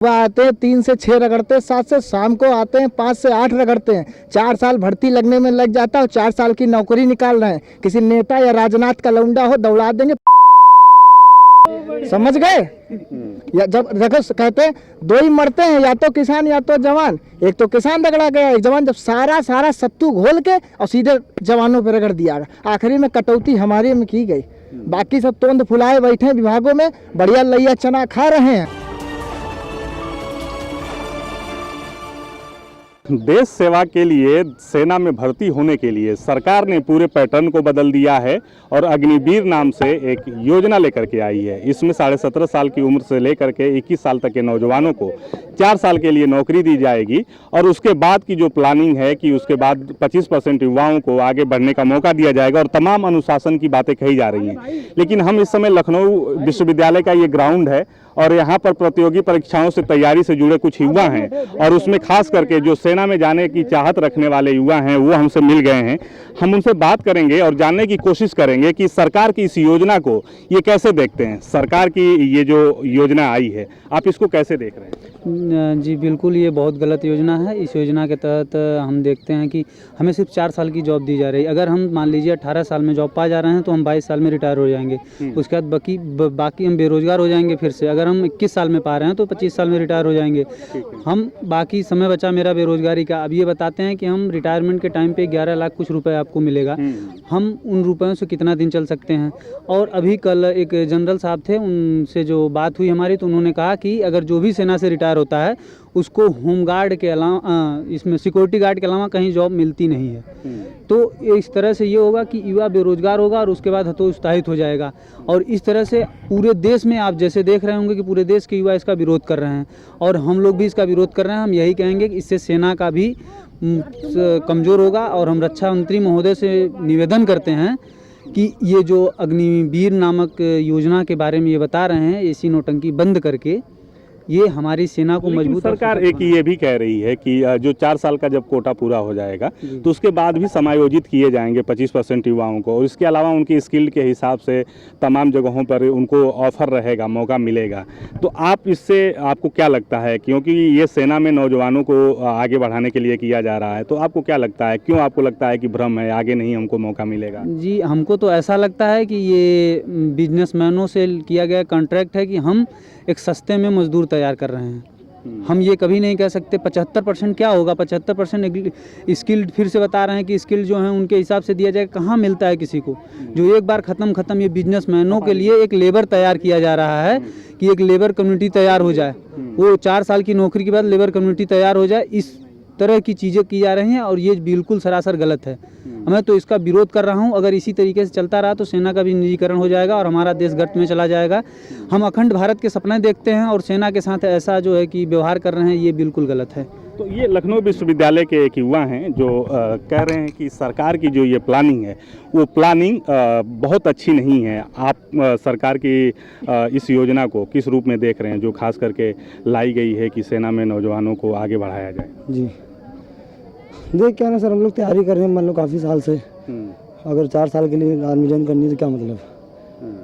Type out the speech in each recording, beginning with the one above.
सुबह आते हैं 3 से 6 रगड़ते हैं, 7 से शाम को आते हैं 5 से 8 रगड़ते हैं। 4 साल भर्ती लगने में लग जाता है और 4 साल की नौकरी निकाल रहे हैं। किसी नेता या राजनाथ का लौंडा हो दौड़ा देंगे। समझ गए? या जब देखो कहते हैं दो ही मरते हैं, या तो किसान या तो जवान। एक तो किसान रगड़ा गया, एक जवान। जब सारा सत्तू घोल के और सीधे जवानों पे रगड़ दिया, आखिरी में कटौती हमारे में की गई। बाकी सब तोंद फुलाए बैठे विभागों में, बढ़िया लैया चना खा रहे हैं। देश सेवा के लिए सेना में भर्ती होने के लिए सरकार ने पूरे पैटर्न को बदल दिया है और अग्निवीर नाम से एक योजना लेकर के आई है। इसमें 17.5 साल की उम्र से लेकर के 21 साल तक के नौजवानों को 4 साल के लिए नौकरी दी जाएगी और उसके बाद की जो प्लानिंग है कि उसके बाद 25% युवाओं को आगे बढ़ने का मौका दिया जाएगा और तमाम अनुशासन की बातें कही जा रही हैं। लेकिन हम इस समय लखनऊ विश्वविद्यालय का ये ग्राउंड है और यहाँ पर प्रतियोगी परीक्षाओं से तैयारी से जुड़े कुछ युवा हैं और उसमें खास करके जो सेना में जाने की चाहत रखने वाले युवा हैं वो हमसे मिल गए हैं। हम उनसे बात करेंगे और जानने की कोशिश करेंगे कि सरकार की इस योजना को ये कैसे देखते हैं। सरकार की ये जो योजना आई है, आप इसको कैसे देख रहे हैं? जी बिल्कुल, ये बहुत गलत योजना है। इस योजना के तहत हम देखते हैं कि हमें सिर्फ 4 साल की जॉब दी जा रही है। अगर हम मान लीजिए 18 साल में जॉब पा जा रहे हैं तो हम 22 साल में रिटायर हो जाएंगे। उसके बाद बाकी हम बेरोजगार हो जाएंगे। फिर से अगर हम 21 साल में पा रहे हैं तो 25 साल में रिटायर हो जाएंगे। हम बाकी समय बचा मेरा बेरोजगारी का। अब ये बताते हैं कि हम रिटायरमेंट के टाइम पे 11 लाख कुछ रुपए आपको मिलेगा। हम उन रुपयों से कितना दिन चल सकते हैं? और अभी कल एक जनरल साहब थे, उनसे जो बात हुई हमारी, तो उन्होंने कहा कि अगर जो भी सेना से रिटायर होता है उसको होमगार्ड के अलावा इसमें सिक्योरिटी गार्ड के अलावा कहीं जॉब मिलती नहीं है। तो इस तरह से ये होगा कि युवा बेरोजगार होगा और उसके बाद हतोत्साहित हो जाएगा। और इस तरह से पूरे देश में आप जैसे देख रहे होंगे कि पूरे देश के युवा इसका विरोध कर रहे हैं और हम लोग भी इसका विरोध कर रहे हैं। हम यही कहेंगे कि इससे सेना का भी कमज़ोर होगा। और हम रक्षा मंत्री महोदय से निवेदन करते हैं कि ये जो अग्निवीर नामक योजना के बारे में ये बता रहे हैं, ऐसी नौटंकी बंद करके ये हमारी सेना को मजबूत। सरकार एक ये भी कह रही है कि जो 4 साल का जब कोटा पूरा हो जाएगा तो उसके बाद भी समायोजित किए जाएंगे 25% युवाओं को और इसके अलावा उनकी स्किल के हिसाब से तमाम जगहों पर उनको ऑफर रहेगा, मौका मिलेगा। तो आप इससे आपको क्या लगता है, क्योंकि ये सेना में नौजवानों को आगे बढ़ाने के लिए किया जा रहा है, तो आपको क्या लगता है, क्यों आपको लगता है कि भ्रम है, आगे नहीं हमको मौका मिलेगा? जी, हमको तो ऐसा लगता है कि ये बिजनेसमैनों से किया गया कॉन्ट्रैक्ट है कि हम एक सस्ते में मजदूर तैयार कर रहे हैं। हम ये कभी नहीं कह सकते 75% क्या होगा। 75% स्किल्ड, फिर से बता रहे हैं कि स्किल जो है उनके हिसाब से दिया जाए। कहाँ मिलता है किसी को? जो एक बार ख़त्म ये बिजनेसमैनों के लिए एक लेबर तैयार किया जा रहा है कि एक लेबर कम्युनिटी तैयार हो जाए। वो 4 साल की नौकरी के बाद लेबर कम्युनिटी तैयार हो जाए। इस तरह की चीज़ें की जा रही हैं और ये बिल्कुल सरासर गलत है। मैं तो इसका विरोध कर रहा हूं। अगर इसी तरीके से चलता रहा तो सेना का भी निजीकरण हो जाएगा और हमारा देश गर्त में चला जाएगा। हम अखंड भारत के सपने देखते हैं और सेना के साथ ऐसा जो है कि व्यवहार कर रहे हैं, ये बिल्कुल गलत है। तो ये लखनऊ विश्वविद्यालय के एक युवा हैं जो कह रहे हैं कि सरकार की जो ये प्लानिंग है वो प्लानिंग बहुत अच्छी नहीं है। आप सरकार की इस योजना को किस रूप में देख रहे हैं जो खास करके लाई गई है कि सेना में नौजवानों को आगे बढ़ाया जाए? जी देख क्या ना सर, हम लोग तैयारी कर रहे हैं मान लो काफ़ी साल से। अगर 4 साल के लिए आर्मी ज्वाइन करनी है तो क्या मतलब?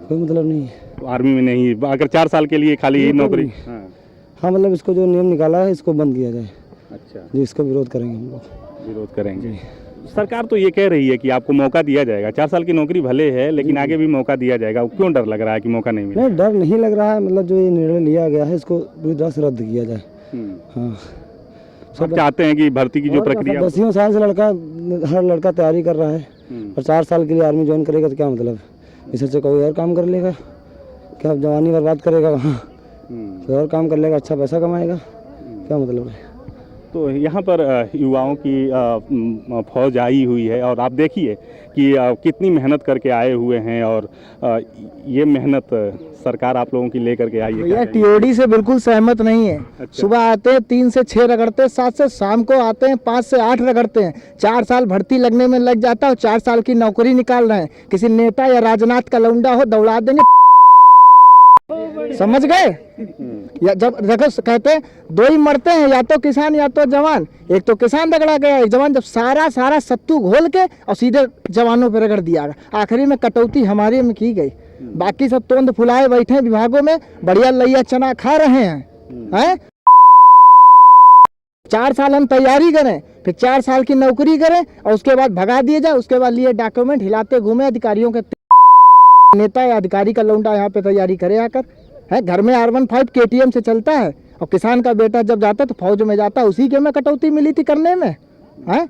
कोई मतलब नहीं है। तो आर्मी में नहीं, अगर 4 साल के लिए खाली नौकरी। हाँ मतलब इसको जो नियम निकाला है इसको बंद किया जाए। अच्छा जी, इसका विरोध करेंगे हम लोग। विरोध करेंगे। सरकार तो ये कह रही है कि आपको मौका दिया जाएगा। 4 साल की नौकरी भले है लेकिन आगे भी मौका दिया जाएगा। क्यों डर लग रहा है कि मौका नहीं मिलेगा? नहीं, डर नहीं लग रहा है। मतलब जो ये निर्णय लिया गया है इसको पूरी तरह से रद्द किया जाए। हाँ, सब चाहते हैं कि भर्ती की जो प्रक्रिया 10 साल से हर लड़का तैयारी कर रहा है और 4 साल के लिए आर्मी ज्वाइन करेगा तो क्या मतलब? इससे कोई और काम कर लेगा क्या? जवानी बर्बाद करेगा वहाँ, कोई और काम कर लेगा, अच्छा पैसा कमाएगा, क्या मतलब है? तो यहाँ पर युवाओं की फौज आई हुई है और आप देखिए कि कितनी मेहनत करके आए हुए हैं और ये मेहनत सरकार आप लोगों की लेकर के आई है। भैया टीओडी से बिल्कुल सहमत नहीं है। अच्छा। सुबह आते हैं 3 से 6 रगड़ते हैं, 7 से शाम को आते हैं 5 से 8 रगड़ते हैं। 4 साल भर्ती लगने में लग जाता है और 4 साल की नौकरी निकाल रहे हैं। किसी नेता या राजनाथ का लौंडा हो दौड़ा देंगे। समझ गए? या जब देखो कहते हैं दो ही मरते हैं, या तो किसान या तो जवान। एक तो किसान रगड़ा गया, एक जवान। जब सारा सत्तू घोल के और सीधे जवानों पे रगड़ दिया, आखिरी में कटौती हमारे में की गई। बाकी सब तोंद फुलाए बैठे विभागों में, बढ़िया लैया चना खा रहे हैं। 4 साल हम तैयारी करें, फिर 4 साल की नौकरी करें और उसके बाद भगा दिए जाए, उसके बाद लिए डॉक्यूमेंट हिलाते घूमे अधिकारियों के। नेता या अधिकारी का लौंडा यहाँ पे तैयारी करे आकर, है घर में R15 KTM से चलता है, और किसान का बेटा जब जाता है तो फौज में जाता है, उसी के में कटौती मिली थी करने में, है।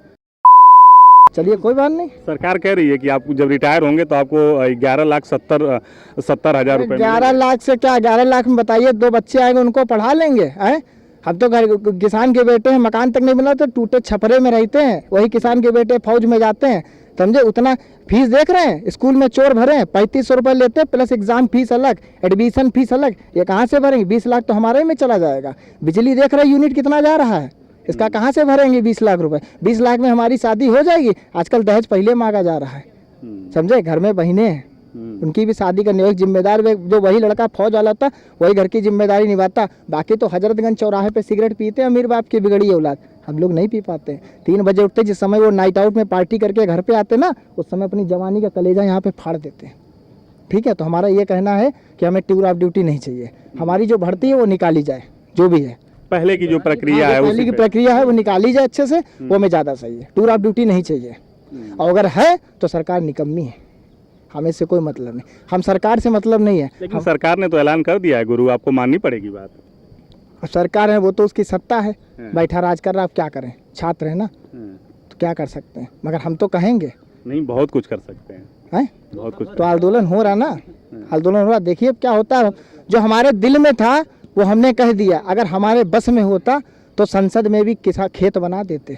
चलिए कोई बात नहीं। सरकार कह रही है कि आप जब रिटायर होंगे तो आपको 11,70,000 रुपए 11 लाख से क्या, 11 लाख में बताइए 2 बच्चे आएंगे उनको पढ़ा लेंगे, हैं। हम तो घर किसान के बेटे हैं, मकान तक नहीं बना तो टूटे छपरे में रहते हैं, वही किसान के बेटे फौज में जाते हैं, समझे। उतना फीस देख रहे हैं, स्कूल में चोर भरे हैं, 3500 रुपये लेते हैं, प्लस एग्जाम फीस अलग, एडमिशन फीस अलग, ये कहाँ से भरेंगे? 20 लाख तो हमारे में चला जाएगा। बिजली देख रहे हैं यूनिट कितना जा रहा है, इसका कहाँ से भरेंगे 20 लाख रुपए? 20 लाख में हमारी शादी हो जाएगी? आजकल दहेज पहले मांगा जा रहा है, समझे। घर में बहनें हैं, उनकी भी शादी करनी, एक जिम्मेदार जो वही लड़का फौज वाला था वही घर की जिम्मेदारी निभाता। बाकी तो हजरतगंज चौराहे पे सिगरेट पीते हैं अमीर बाप की बिगड़ी औलाद, हम लोग नहीं पी पाते। 3 बजे उठते, जिस समय वो नाइट आउट में पार्टी करके घर पे आते ना, उस समय अपनी जवानी का कलेजा यहाँ पे फाड़ देते हैं, ठीक है। तो हमारा ये कहना है कि हमें टूर ऑफ ड्यूटी नहीं चाहिए, हमारी जो भर्ती है वो निकाली जाए, जो भी है पहले की जो प्रक्रिया है, पहले की प्रक्रिया है वो निकाली जाए अच्छे से, वो में ज़्यादा सही है। टूर ऑफ ड्यूटी नहीं चाहिए, और अगर है तो सरकार निकम्मी है, हमें इससे कोई मतलब नहीं, हम सरकार से मतलब नहीं है। लेकिन सरकार ने तो ऐलान कर दिया है गुरु, आपको माननी पड़ेगी बात। सरकार है वो तो उसकी सत्ता है, बैठा राज कर रहा, आप क्या करें, छात्र है ना, तो क्या कर सकते हैं, मगर हम तो कहेंगे नहीं, बहुत कुछ कर सकते हैं, हैं, बहुत कुछ। तो आंदोलन हो रहा ना, आंदोलन हो रहा, देखिए अब क्या होता है। जो हमारे दिल में था वो हमने कह दिया, अगर हमारे बस में होता तो संसद में भी किसा खेत बना देते,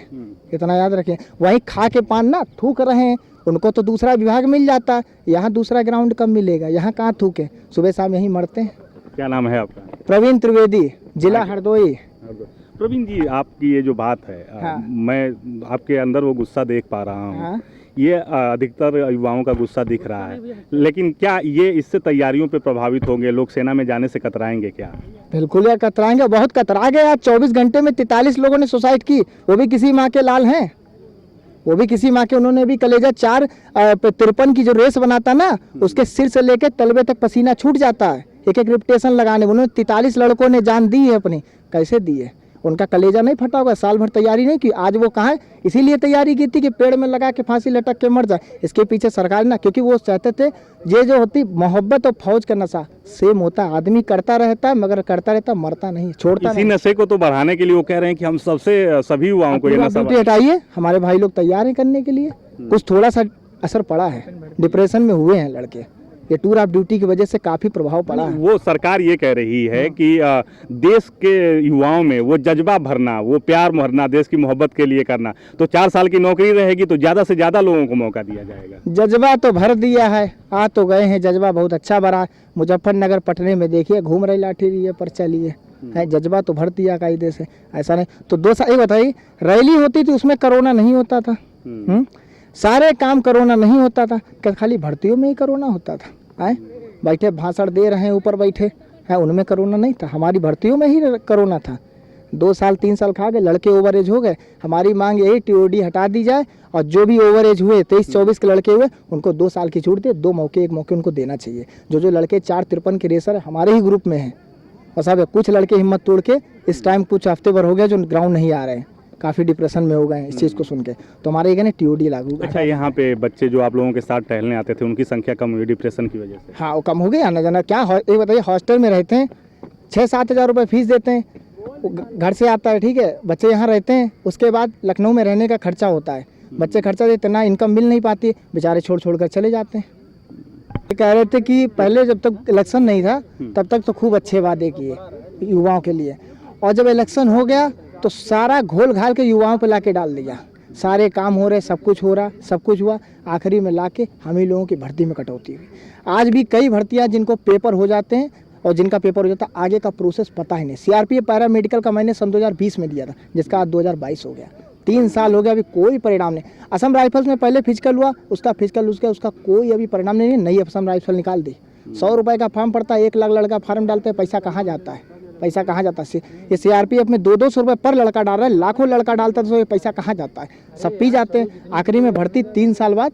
इतना याद रखें। वहीं खा के पान ना थूक रहे हैं, उनको तो दूसरा विभाग मिल जाता है, यहाँ दूसरा ग्राउंड कब मिलेगा, यहाँ कहाँ थूके, सुबह शाम यहीं मरते हैं। क्या नाम है आपका? प्रवीण त्रिवेदी, जिला हरदोई। प्रवीण जी, आपकी ये जो बात है, हाँ। मैं आपके अंदर वो गुस्सा देख पा रहा हूँ, हाँ। ये अधिकतर युवाओं का गुस्सा दिख रहा है, लेकिन क्या ये इससे तैयारियों पे प्रभावित होंगे? लोग सेना में जाने से कतराएंगे क्या? बिल्कुल यार, कतराएंगे, बहुत कतरा गए यार। 24 घंटे में 43 लोगों ने सुसाइड की, वो भी किसी माँ के लाल हैं, वो भी किसी माँ के। उन्होंने भी कलेजा 453 की जो रेस बनाता ना, उसके सिर से लेके तलवे तक पसीना छूट जाता है, एक एक रिपिटेशन लगाने। उन्होंने 43 लड़कों ने जान दी है अपनी, कैसे दी है? उनका कलेजा नहीं फटा होगा, साल भर तैयारी नहीं की, आज वो कहाँ है? इसीलिए तैयारी की थी कि पेड़ में लगा के फांसी लटक के मर जाए। इसके पीछे सरकार ना, क्योंकि वो चाहते थे ये जो होती मोहब्बत और फौज का नशा सेम होता, आदमी करता रहता है मगर करता रहता, मरता नहीं, छोड़ता इसी नशे को तो बढ़ाने के लिए वो कह रहे हैं कि हम सभी युवाओं को ये नशा हटाइए। हमारे भाई लोग तैयार हैं करने के लिए, कुछ थोड़ा सा असर पड़ा है, डिप्रेशन में हुए हैं लड़के, ये टूर ऑफ ड्यूटी की वजह से काफी प्रभाव पड़ा है। वो सरकार ये कह रही है कि देश के युवाओं में वो जज्बा भरना, वो प्यार भरना, देश की मोहब्बत के लिए करना, तो 4 साल की नौकरी रहेगी तो ज्यादा से ज्यादा लोगों को मौका दिया जाएगा। जज्बा तो भर दिया है, आ तो गए हैं, जज्बा बहुत अच्छा भरा। मुजफ्फरनगर पटने में देखिए, घूम रही लाठी लिए, पर्चा लिए है, जज्बा तो भर दिया कायदे से, ऐसा नहीं तो 2 साल। ये बताइए, रैली होती थी उसमें कोरोना नहीं होता था, सारे काम कोरोना नहीं होता था, क्या खाली भर्तियों में ही कोरोना होता था? आए बैठे भाषण दे रहे हैं ऊपर बैठे हैं, उनमें कोरोना नहीं था, हमारी भर्तियों में ही कोरोना था। 2 साल 3 साल खा गए, लड़के ओवर एज हो गए। हमारी मांग यही TOD हटा दी जाए, और जो भी ओवर एज हुए 23-24 के लड़के हुए उनको 2 साल की छूट दे, 2 मौके, 1 मौके उनको देना चाहिए। जो लड़के 453 के रेसर हमारे ही ग्रुप में हैं, और साहब कुछ लड़के हिम्मत तोड़ के इस टाइम कुछ हफ्ते भर हो गया जो ग्राउंड नहीं आ रहे हैं, काफ़ी डिप्रेशन में हो गए हैं इस चीज़ को सुन के, तो हमारे ये कहने TOD लागू। अच्छा, यहाँ पे बच्चे जो आप लोगों के साथ टहलने आते थे उनकी संख्या कम हुई डिप्रेशन की वजह से? हाँ, वो कम हो गई, आना जाना क्या। ये बताइए, हॉस्टल में रहते हैं, 6-7 हज़ार रुपये फीस देते हैं, घर से आता है, ठीक है, बच्चे यहाँ रहते हैं, उसके बाद लखनऊ में रहने का खर्चा होता है, बच्चे खर्चा देते, ना इनकम मिल नहीं पाती, बेचारे छोड़ कर चले जाते हैं। कह रहे थे कि पहले जब तक इलेक्शन नहीं था तब तक तो खूब अच्छे वादे किए युवाओं के लिए, और जब इलेक्शन हो गया तो सारा घोल घाल के युवाओं पे लाके डाल दिया, सारे काम हो रहे, सब कुछ हो रहा, सब कुछ हुआ, आखिरी में लाके हम ही लोगों की भर्ती में कटौती हुई। आज भी कई भर्तियां जिनको पेपर हो जाते हैं, और जिनका पेपर हो जाता है आगे का प्रोसेस पता ही नहीं। CRPF पैरामेडिकल का मैंने सन 2020 में दिया था, जिसका आज 2022 हो गया, 3 साल हो गया, अभी कोई परिणाम नहीं। असम राइफल्स में पहले फिजिकल हुआ, उसका फिजिकल उसका कोई अभी परिणाम नहीं। नई असम राइफल निकाल दी, 100 रुपये का फॉर्म पड़ता है, 1 लाख लड़का फॉर्म डालते हैं, पैसा कहाँ जाता है? पैसा कहाँ जाता है? ये CRPF में 200-200 रुपये पर लड़का डाल रहा है, लाखों लड़का डालता है, तो ये पैसा कहाँ जाता है? सब पी जाते हैं। आखिरी में भर्ती 3 साल बाद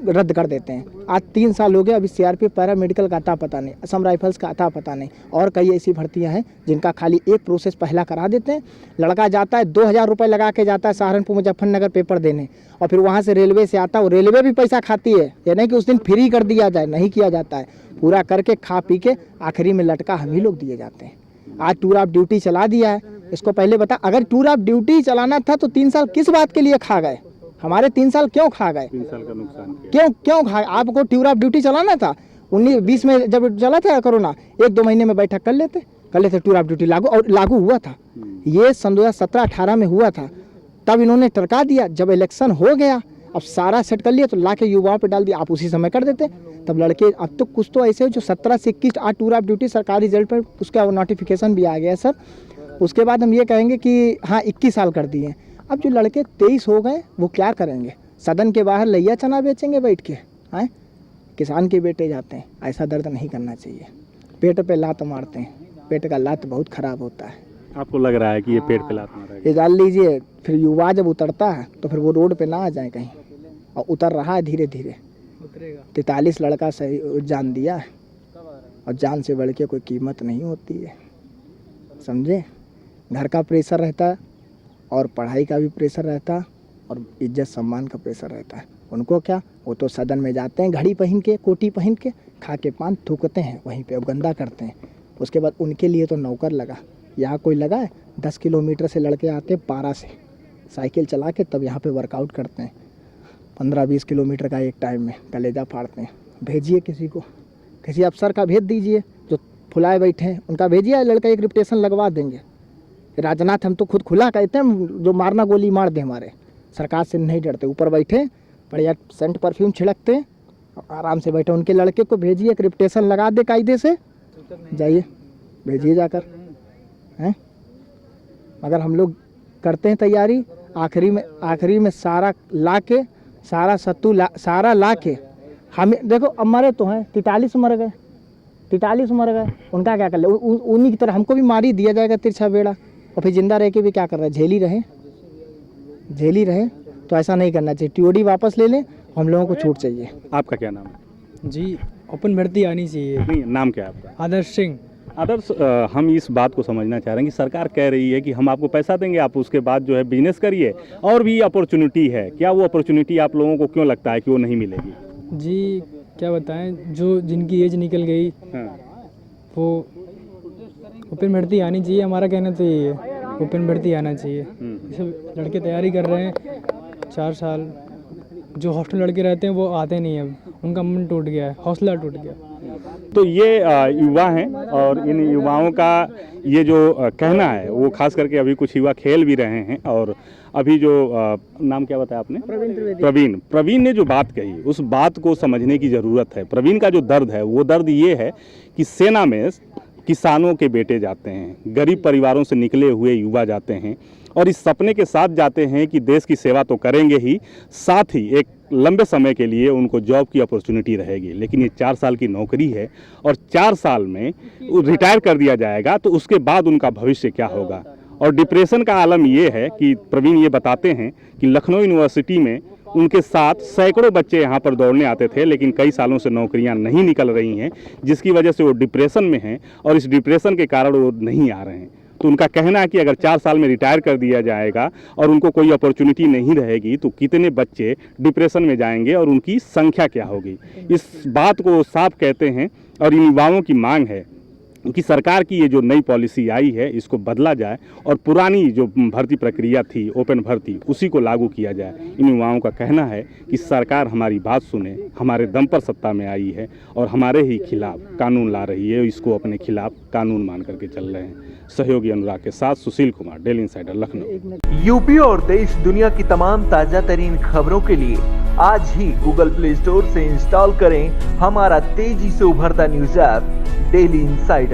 रद्द कर देते हैं। आज 3 साल हो गए, अभी सीआरपीएफ पैरामेडिकल का अता पता नहीं, असम राइफल्स का अता पता नहीं, और कई ऐसी भर्तियां हैं जिनका खाली एक प्रोसेस पहला करा देते हैं। लड़का जाता है 2000 रुपये लगा के जाता है सहारनपुर मुजफ्फरनगर पेपर देने, और फिर वहाँ से रेलवे से आता है, वो रेलवे भी पैसा खाती है। ये नहीं कि उस दिन फ्री कर दिया जाए, नहीं किया जाता है, पूरा करके खा पी के आखिरी में लटका हम ही लोग दिए जाते हैं। आज टूर ऑफ ड्यूटी चला दिया है, इसको पहले बता, अगर टूर ऑफ ड्यूटी चलाना था तो 3 साल किस बात के लिए खा गए? हमारे 3 साल क्यों खा गए? 3 साल का नुकसान किया। क्यों खा? आपको टूर ऑफ ड्यूटी चलाना था 19-20 में जब चला था कोरोना, 1-2 महीने में बैठक कर लेते टूर ऑफ ड्यूटी लागू, और लागू हुआ था। ये सन 2017-18 में हुआ था, तब इन्होंने टरका दिया। जब इलेक्शन हो गया, अब सारा सेट कर लिया तो ला के युवाओं पे डाल दिया। आप उसी समय कर देते, तब लड़के, अब तो कुछ तो ऐसे हो जो 17 से 21 आज टूर ऑफ ड्यूटी सरकारी रिजल्ट पर उसका नोटिफिकेशन भी आ गया सर। उसके बाद हम ये कहेंगे कि हाँ 21 साल कर दिए। अब जो लड़के 23 हो गए वो क्या करेंगे? सदन के बाहर लैया चना बेचेंगे बैठ के, हैं? किसान के बेटे जाते हैं, ऐसा दर्द नहीं करना चाहिए। पेट पे लात मारते हैं, पेट का लात बहुत ख़राब होता है। आपको लग रहा है कि ये पेट पे लात मारा है? ये डाल लीजिए, फिर युवा जब उतरता है तो फिर वो रोड पे ना आ जाए कहीं, और उतर रहा है धीरे धीरे। 43 लड़का सही जान दिया है, और जान से बढ़ के कोई कीमत नहीं होती है, समझे? घर का प्रेशर रहता है, और पढ़ाई का भी प्रेशर रहता है, और इज्जत सम्मान का प्रेशर रहता है। उनको क्या, वो तो सदन में जाते हैं घड़ी पहन के, कोटी पहन के, खा के पान थूकते हैं वहीं पे, अब गंदा करते हैं। उसके बाद उनके लिए तो नौकर लगा, यहाँ कोई लगा है? 10 किलोमीटर से लड़के आते हैं पारा से साइकिल चला के, तब यहाँ पे वर्कआउट करते हैं 15-20 किलोमीटर का एक टाइम में, कलेजा फाड़ते हैं। भेजिए किसी को, किसी अफसर का भेज दीजिए जो फुलाए बैठे हैं, उनका भेजिए, लड़का एक रिपिटेशन लगवा देंगे। राजनाथ हम तो खुद खुला कहते हैं, जो मारना गोली मार दे, हमारे सरकार से नहीं डरते, ऊपर बैठे बढ़िया सेंट परफ्यूम छिड़कते, आराम से बैठे। उनके लड़के को भेजिए, एक रिपिटेशन लगा दे कायदे से, जाइए भेजिए जाकर, हैं? मगर हम लोग करते हैं तैयारी, आखिरी में सारा ला के, सारा सत्तू सारा ला के हमें देखो। अब मरे तो हैं 43 मर गए, 43 मर गए, उनका क्या कर ले? उन्हीं की तरह हमको भी मार ही दिया जाएगा तिरछा बेड़ा, और फिर जिंदा रह के भी क्या कर रहे हैं? झेल ही रहे। तो ऐसा नहीं करना चाहिए, टीओडी वापस ले लें, हम लोगों को छूट चाहिए। आपका क्या नाम है? जी, ओपन भर्ती आनी चाहिए। नहीं, नाम क्या है आपका? आदर्श सिंह। आदर्श, हम इस बात को समझना चाह रहे हैं कि सरकार कह रही है कि हम आपको पैसा देंगे, आप उसके बाद जो है बिजनेस करिए, और भी अपॉर्चुनिटी है। क्या वो अपॉर्चुनिटी आप लोगों को क्यों लगता है कि वो नहीं मिलेगी? जी क्या बताएं, जो जिनकी एज निकल गई, हाँ। वो ओपन भर्ती आनी चाहिए। हमारा कहना तो यही है, ओपन भर्ती आना चाहिए। सब लड़के तैयारी कर रहे हैं 4 साल, जो हॉस्टल लड़के रहते हैं वो आते नहीं, अब उनका मन टूट गया है, हौसला टूट गया। तो ये युवा हैं, और इन युवाओं का ये जो कहना है वो खास करके अभी कुछ युवा खेल भी रहे हैं। और अभी जो नाम क्या बताया आपने? प्रवीण ने जो बात कही, उस बात को समझने की ज़रूरत है। प्रवीण का जो दर्द है, वो दर्द ये है कि सेना में किसानों के बेटे जाते हैं, गरीब परिवारों से निकले हुए युवा जाते हैं, और इस सपने के साथ जाते हैं कि देश की सेवा तो करेंगे ही, साथ ही एक लंबे समय के लिए उनको जॉब की अपॉर्चुनिटी रहेगी। लेकिन ये 4 साल की नौकरी है, और 4 साल में रिटायर कर दिया जाएगा, तो उसके बाद उनका भविष्य क्या होगा? और डिप्रेशन का आलम ये है कि प्रवीण ये बताते हैं कि लखनऊ यूनिवर्सिटी में उनके साथ सैकड़ों बच्चे यहाँ पर दौड़ने आते थे, लेकिन कई सालों से नौकरियाँ नहीं निकल रही हैं, जिसकी वजह से वो डिप्रेशन में हैं, और इस डिप्रेशन के कारण वो नहीं आ रहे हैं। तो उनका कहना है कि अगर 4 साल में रिटायर कर दिया जाएगा और उनको कोई अपॉर्चुनिटी नहीं रहेगी, तो कितने बच्चे डिप्रेशन में जाएंगे और उनकी संख्या क्या होगी? इस बात को साफ कहते हैं, और इन युवाओं की मांग है कि सरकार की ये जो नई पॉलिसी आई है, इसको बदला जाए, और पुरानी जो भर्ती प्रक्रिया थी ओपन भर्ती, उसी को लागू किया जाए। इन युवाओं का कहना है कि सरकार हमारी बात सुने, हमारे दम पर सत्ता में आई है, और हमारे ही खिलाफ कानून ला रही है, इसको अपने खिलाफ कानून मान करके चल रहे हैं। सहयोगी अनुराग के साथ Sushil Kumar, daily insider, Lucknow. UP और देश दुनिया की तमाम ताजा तरीन खबरों के लिए आज ही गूगल प्ले स्टोर से इंस्टॉल करें हमारा तेजी से उभरता न्यूज ऐप डेली इंसाइडर।